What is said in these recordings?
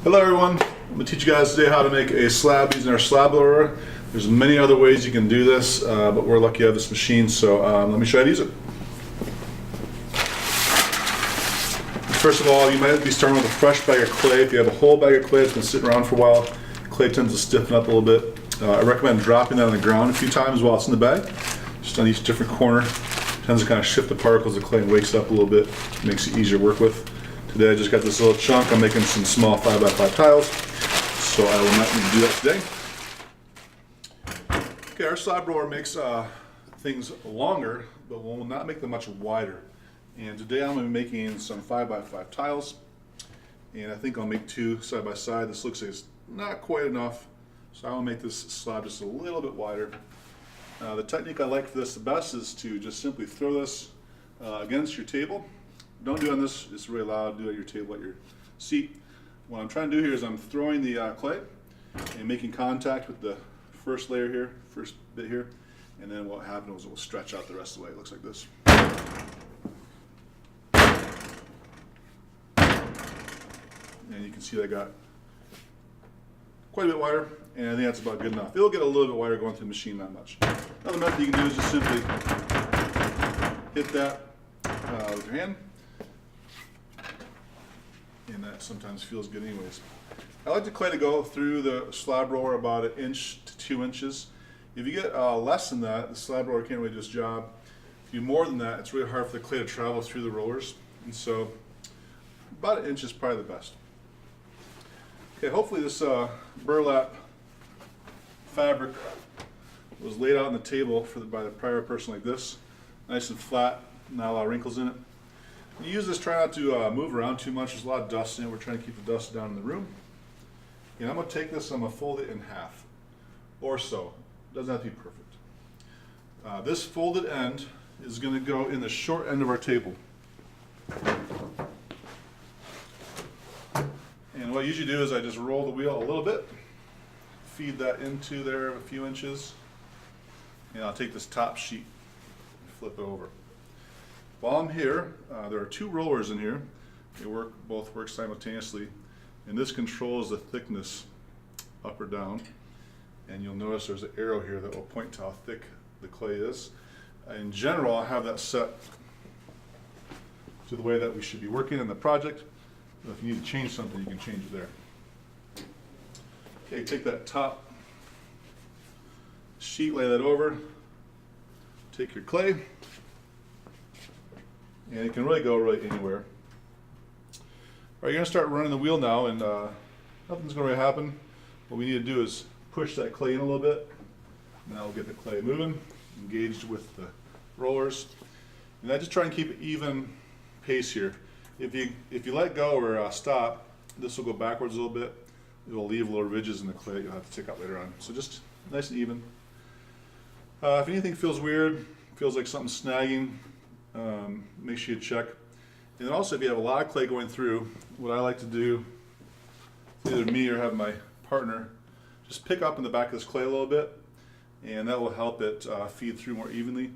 Hello everyone, I'm going to teach you guys today how to make a slab using our slab blower. There's many other ways you can do this, but we're lucky to have this machine, so let me show you how to use it. First of all, you might be starting with a fresh bag of clay. If you have a whole bag of clay that's been sitting around for a while, clay tends to stiffen up a little bit. I recommend dropping that on the ground a few times while it's in the bag, just on each different corner. It tends to kind of shift the particles of clay and wakes up a little bit, makes it easier to work with. Today I just got this little chunk. I'm making some small 5x5 tiles, so I will not need to do that today. Okay, our slab blower makes things longer, but will not make them much wider. And today I'm going to be making some 5x5 tiles, and I think I'll make two side by side. This looks like it's not quite enough, so I will make this slab just a little bit wider. The technique I like for this the best is to just simply throw this against your table. Don't do it on this, it's really loud. Do it at your table, at your seat. What I'm trying to do here is I'm throwing the clay and making contact with the first layer here, first bit here, and then what happens is it will stretch out the rest of the way. It looks like this. And you can see that I got quite a bit wider, and I think that's about good enough. It'll get a little bit wider going through the machine, not much. Another method you can do is just simply hit that with your hand. And that sometimes feels good anyways. I like the clay to go through the slab roller about 1 inch to 2 inches. If you get less than that, the slab roller can't really do its job. If you do more than that, it's really hard for the clay to travel through the rollers. And so about 1 inch is probably the best. Okay, hopefully this burlap fabric was laid out on the table by the prior person like this. Nice and flat, not a lot of wrinkles in it. You use this, try not to move around too much. There's a lot of dust in it. We're trying to keep the dust down in the room. And I'm going to take this, I'm going to fold it in half or so. It doesn't have to be perfect. This folded end is going to go in the short end of our table. And what I usually do is I just roll the wheel a little bit, feed that into there a few inches, and I'll take this top sheet and flip it over. While I'm here, there are two rollers in here. They both work simultaneously, and this controls the thickness up or down. And you'll notice there's an arrow here that will point to how thick the clay is. In general, I have that set to the way that we should be working in the project. If you need to change something, you can change it there. Okay, take that top sheet, lay that over, take your clay, and it can really go anywhere. All right, you're going to start running the wheel now, and nothing's going to really happen. What we need to do is push that clay in a little bit, and that will get the clay moving, engaged with the rollers. And I just try and keep an even pace here. If you let go or stop, this will go backwards a little bit. It will leave little ridges in the clay that you'll have to take out later on. So just nice and even. If anything feels weird, feels like something's snagging, make sure you check. And then also, if you have a lot of clay going through, what I like to do, either me or have my partner, just pick up in the back of this clay a little bit, and that will help it feed through more evenly.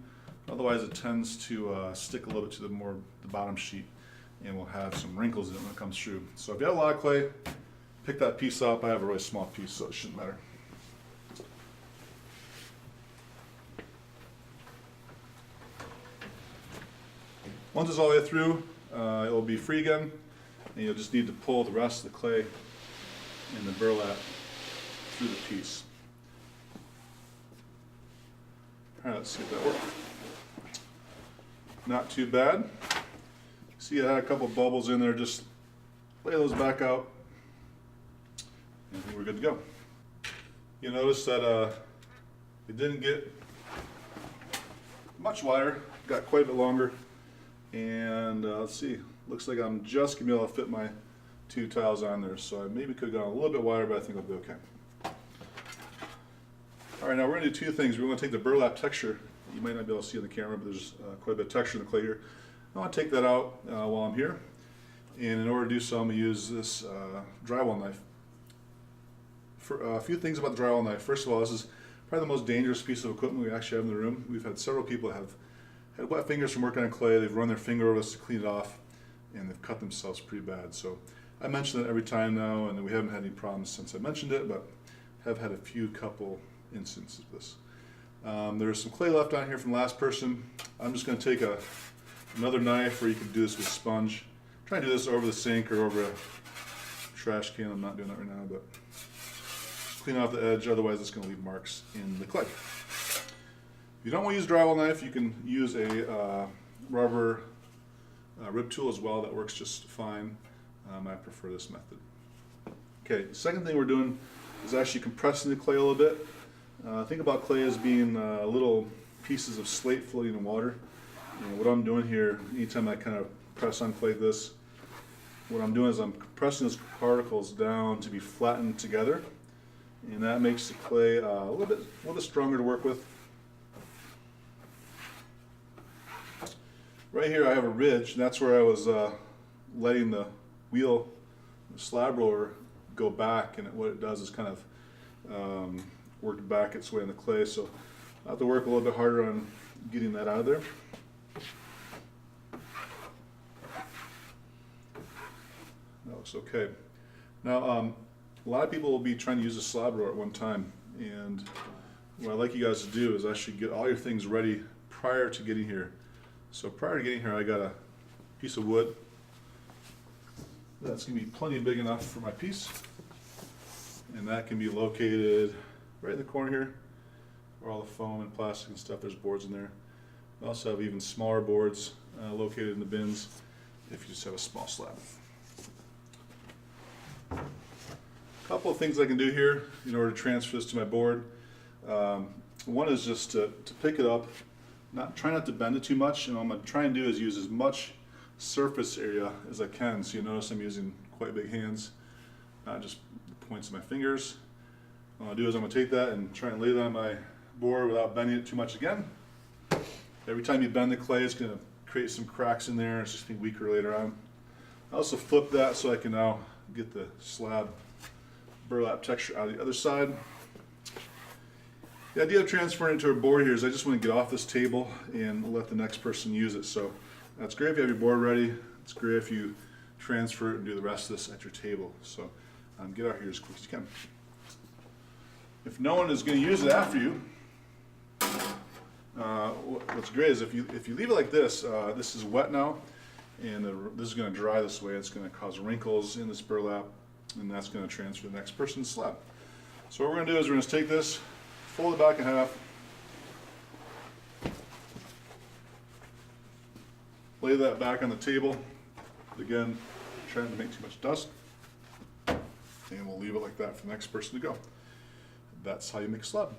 Otherwise, it tends to stick a little bit to the bottom sheet, and will have some wrinkles in it when it comes through. So if you have a lot of clay, pick that piece up. I have a really small piece, so it shouldn't matter. Once it's all the way through, it will be free again, and you'll just need to pull the rest of the clay and the burlap through the piece. All right, let's see if that works. Not too bad. See, I had a couple bubbles in there. Just lay those back out, and I think we're good to go. You'll notice that it didn't get much wider, got quite a bit longer. And let's see, looks like I'm just going to be able to fit my two tiles on there. So I maybe could have gone a little bit wider, but I think I'll be okay. All right, now we're going to do two things. We're going to take the burlap texture. You might not be able to see on the camera, but there's quite a bit of texture in the clay here. I want to take that out while I'm here. And in order to do so, I'm going to use this drywall knife. For a few things about the drywall knife. First of all, this is probably the most dangerous piece of equipment we actually have in the room. We've had several people have had wet fingers from working on clay. They've run their finger over this to clean it off, and they've cut themselves pretty bad. So I mention it every time now, and we haven't had any problems since I mentioned it, but have had a couple instances of this. There's some clay left on here from the last person. I'm just going to take another knife, or you can do this with a sponge. Try and do this over the sink or over a trash can. I'm not doing that right now, but just clean off the edge, otherwise it's going to leave marks in the clay. If you don't want to use a drywall knife, you can use a rubber rib tool as well. That works just fine. I prefer this method. Okay, the second thing we're doing is actually compressing the clay a little bit. Think about clay as being little pieces of slate floating in water. What I'm doing here, anytime I kind of press on clay this, what I'm doing is I'm compressing those particles down to be flattened together, and that makes the clay a little bit stronger to work with. Right here I have a ridge, and that's where I was letting the wheel, the slab roller, go back, and what it does is kind of work back its way in the clay, so I have to work a little bit harder on getting that out of there. That looks okay. Now, a lot of people will be trying to use a slab roller at one time, and what I'd like you guys to do is actually get all your things ready prior to getting here. So prior to getting here, I got a piece of wood that's going to be plenty big enough for my piece, and that can be located right in the corner here where all the foam and plastic and stuff, there's boards in there. I also have even smaller boards located in the bins if you just have a small slab. A couple of things I can do here in order to transfer this to my board. One is just to pick it up, try not to bend it too much, and what I'm going to try and do is use as much surface area as I can. So you notice I'm using quite big hands, not just the points of my fingers. What I'll do is I'm going to take that and try and lay that on my board without bending it too much again. Every time you bend the clay, it's going to create some cracks in there. It's just going to be weaker later on. I also flip that so I can now get the slab burlap texture out of the other side. The idea of transferring it to a board here is I just want to get off this table and let the next person use it. So that's great if you have your board ready. It's great if you transfer it and do the rest of this at your table. So get out here as quick as you can. If no one is going to use it after you, what's great is if you leave it like this, this is wet now, and this is going to dry this way. It's going to cause wrinkles in this burlap, and that's going to transfer to the next person's slab. So what we're going to do is we're going to take this, fold it back in half, lay that back on the table. Again, trying to make too much dust, and we'll leave it like that for the next person to go. That's how you make a slab.